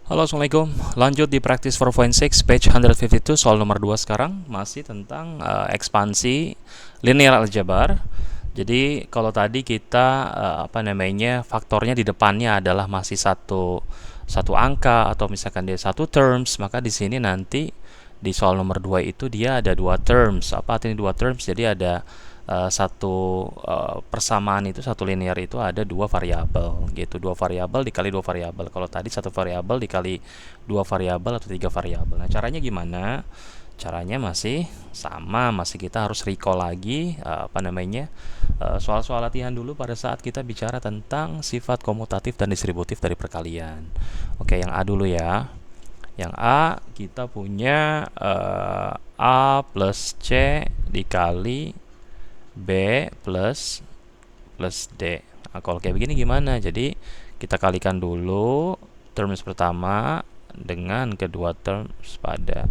Halo, Assalamualaikum. Lanjut di practice 4.6 page 152 soal nomor 2 sekarang masih tentang ekspansi linear aljabar. Jadi kalau tadi kita faktornya di depannya adalah masih satu satu angka atau misalkan dia satu terms, maka di sini nanti di soal nomor 2 itu dia ada dua terms. Apa artinya dua terms? Jadi ada satu persamaan itu, satu linear itu ada dua variabel gitu, dua variabel dikali dua variabel. Kalau tadi satu variabel dikali dua variabel atau tiga variabel. Nah, caranya gimana? Caranya masih sama, masih kita harus recall lagi soal-soal latihan dulu pada saat kita bicara tentang sifat komutatif dan distributif dari perkalian. Oke, yang A dulu ya. Yang A kita punya A plus C dikali B plus D. Nah, kalau kayak begini gimana? Jadi kita kalikan dulu terms pertama dengan kedua terms pada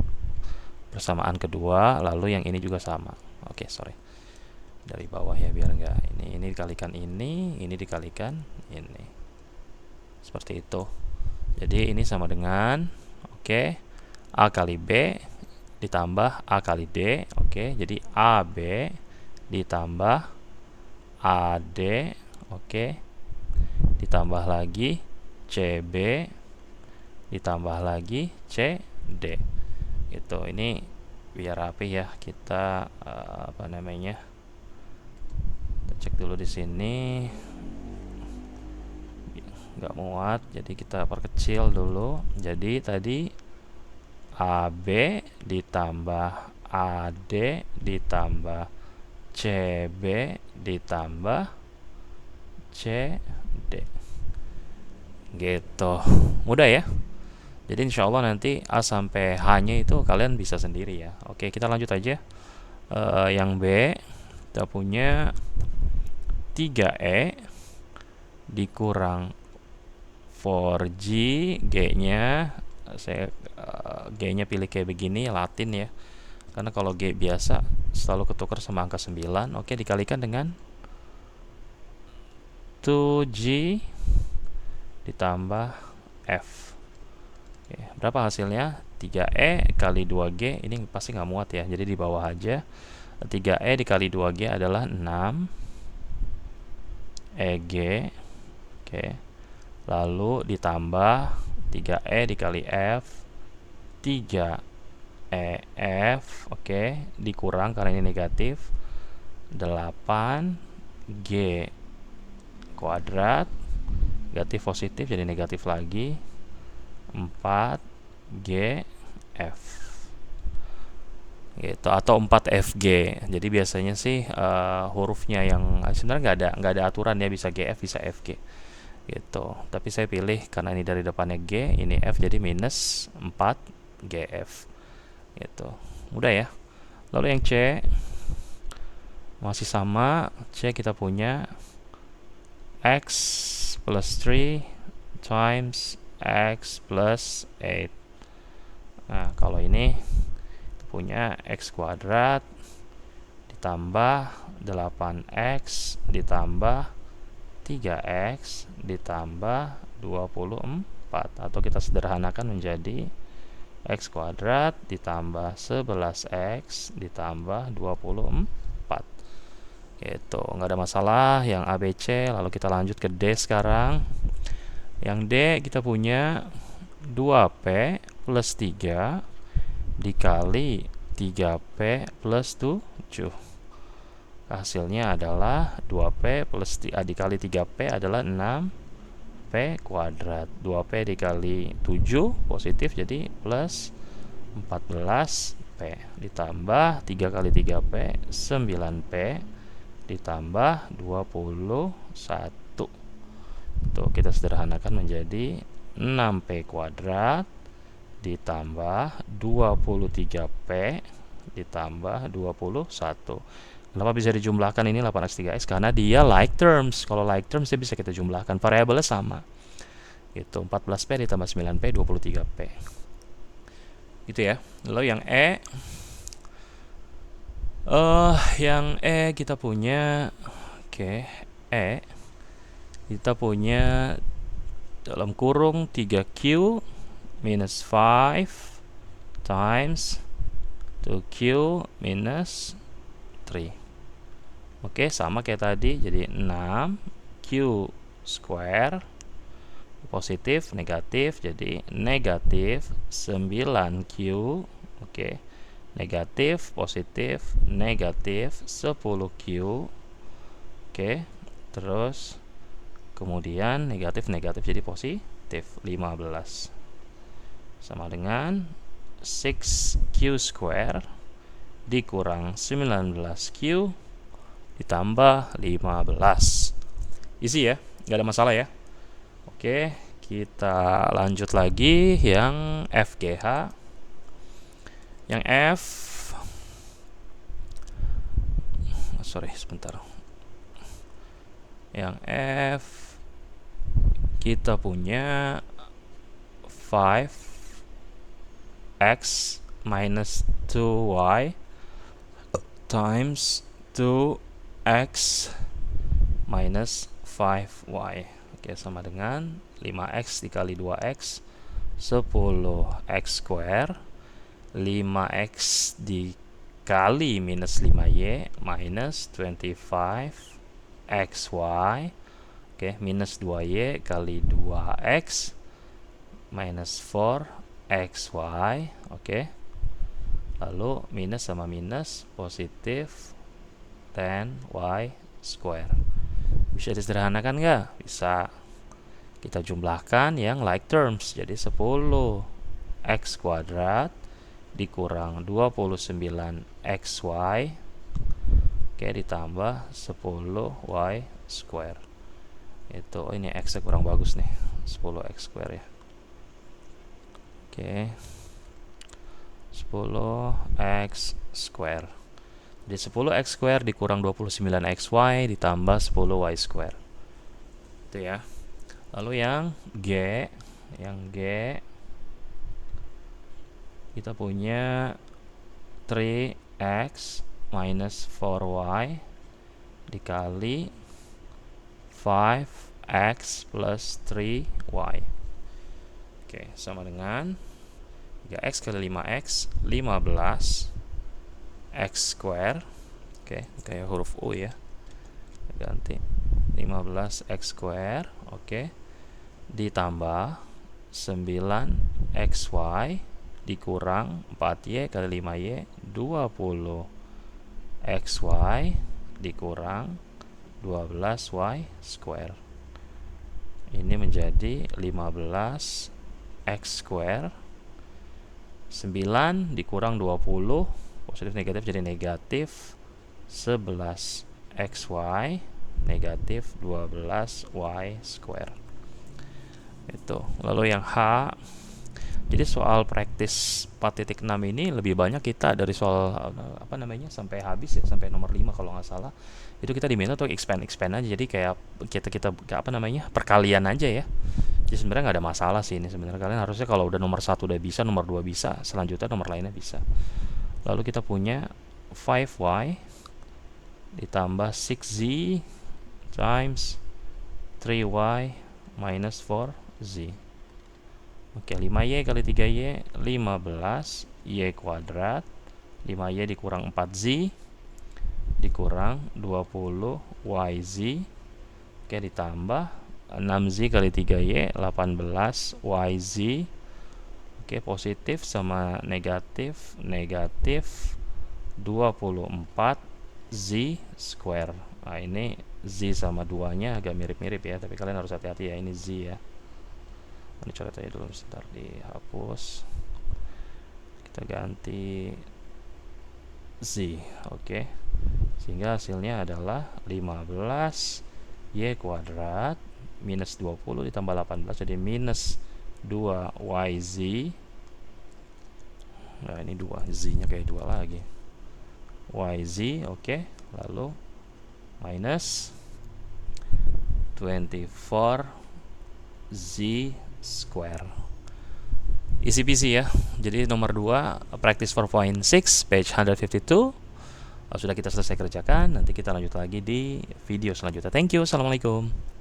persamaan kedua, lalu yang ini juga sama. Oke, sorry. Dari bawah ya biar enggak ini dikalikan ini dikalikan ini. Seperti itu. Jadi ini sama dengan A kali B ditambah A kali D. Jadi AB ditambah AD, ditambah lagi CB, ditambah lagi CD. Itu ini biar rapi ya, kita kita cek dulu di sini nggak muat, jadi kita perkecil dulu. Jadi tadi AB ditambah AD ditambah CB ditambah CD gitu. Mudah ya. Jadi insya Allah nanti A sampai H-nya itu kalian bisa sendiri ya. Oke, kita lanjut aja. Yang B kita punya 3E dikurang 4G, G-nya saya G-nya pilih kayak begini Latin ya. Karena kalau G biasa selalu ketukar sama angka 9. Dikalikan dengan 2G ditambah F. Berapa hasilnya? 3E kali 2G. Ini pasti nggak muat ya, jadi di bawah aja. 3E dikali 2G adalah 6 EG. Lalu ditambah 3E dikali F 3EF. Dikurang karena ini negatif 8G kuadrat, negatif positif jadi negatif lagi 4GF gitu, atau 4FG. Jadi biasanya sih hurufnya yang sebenarnya nggak ada aturan ya, bisa GF bisa FG gitu. Tapi saya pilih karena ini dari depannya G, ini F, jadi minus 4GF gitu. Mudah ya. Lalu yang C masih sama. C kita punya X plus 3 times X plus 8. Nah, kalau ini kita punya X kuadrat ditambah 8X ditambah 3X ditambah 24, atau kita sederhanakan menjadi X kuadrat ditambah 11X ditambah 24. Gitu, nggak ada masalah yang ABC. Lalu kita lanjut ke D sekarang. Yang D kita punya 2P plus 3 dikali 3P plus 7. Hasilnya adalah 2P plus dikali 3P adalah 6P kuadrat. 2P dikali 7 positif jadi plus 14P ditambah 3 kali 3P 9P ditambah 21. Tuh, kita sederhanakan menjadi 6P kuadrat ditambah 23P ditambah 21. Kenapa bisa dijumlahkan ini 8x3x? Karena dia like terms. Kalau like terms dia bisa kita jumlahkan, variabelnya sama. Itu 14P ditambah 9P 23P. Gitu ya. Lalu yang E kita punya kita punya dalam kurung 3Q minus 5 times 2Q minus 3. Oke, sama kayak tadi, jadi 6Q square positif negatif, jadi negatif 9Q. Oke, negatif positif negatif 10Q. Oke, terus kemudian negatif negatif jadi positif 15, sama dengan 6Q square dikurang 19Q ditambah 15. Isi ya, nggak ada masalah ya. Oke, kita lanjut lagi yang FGH. Yang F, sorry sebentar. Yang F kita punya 5x minus 2y times 2x minus 5y. Oke, sama dengan 5x dikali 2x 10x square, 5x dikali minus 5y minus 25xy. Oke, minus 2y kali 2x minus 4xy. Oke, lalu minus sama minus positif 10y square. Bisa disederhanakan nggak? Bisa. Kita jumlahkan yang like terms, jadi 10x kuadrat dikurang 29xy, oke, ditambah 10y square. Itu ini x kurang bagus nih, 10x square ya. Oke, 10x square. Jadi 10x square dikurang 29xy ditambah 10y square. Itu ya. Lalu yang G kita punya 3x minus 4y dikali 5x plus 3y. Oke, sama dengan 3x kali 5x 15 x square. Oke, kayak huruf U ya, ganti 15x square. Oke, ditambah 9xy dikurang 4y kali 5y 20xy dikurang 12y square. Ini menjadi 15x square. 9 dikurang 20, positif negatif jadi negatif 11xy negatif 12y square. Itu. Lalu yang H, jadi soal praktis 4.6 ini lebih banyak kita dari soal sampai habis ya, sampai nomor 5 kalau nggak salah. Itu kita diminta untuk expand aja. Jadi kayak kita perkalian aja ya. Jadi sebenarnya nggak ada masalah sih ini sebenarnya. Kalian harusnya kalau udah nomor 1 udah bisa, nomor 2 bisa, selanjutnya nomor lainnya bisa. Lalu kita punya 5y ditambah 6z times 3y minus 4z. Oke, 5y kali 3y 15y kuadrat, 5y dikurang 4z dikurang 20yz. Oke, ditambah 6z kali 3y 18yz. Oke, positif sama negatif 24z square. Nah, ini z sama 2 nya agak mirip-mirip ya, tapi kalian harus hati-hati ya, ini z ya. Ini coret aja dulu, sebentar dihapus, kita ganti z. Oke, sehingga hasilnya adalah 15y kuadrat minus 20 ditambah 18 jadi minus 2yz. Nah, ini 2 z-nya kayak 2 lagi. yz, oke. Lalu minus 24z square. Easy peasy ya. Jadi nomor 2 practice 4.6 page 152 sudah kita selesai kerjakan. Nanti kita lanjut lagi di video selanjutnya. Thank you. Assalamualaikum.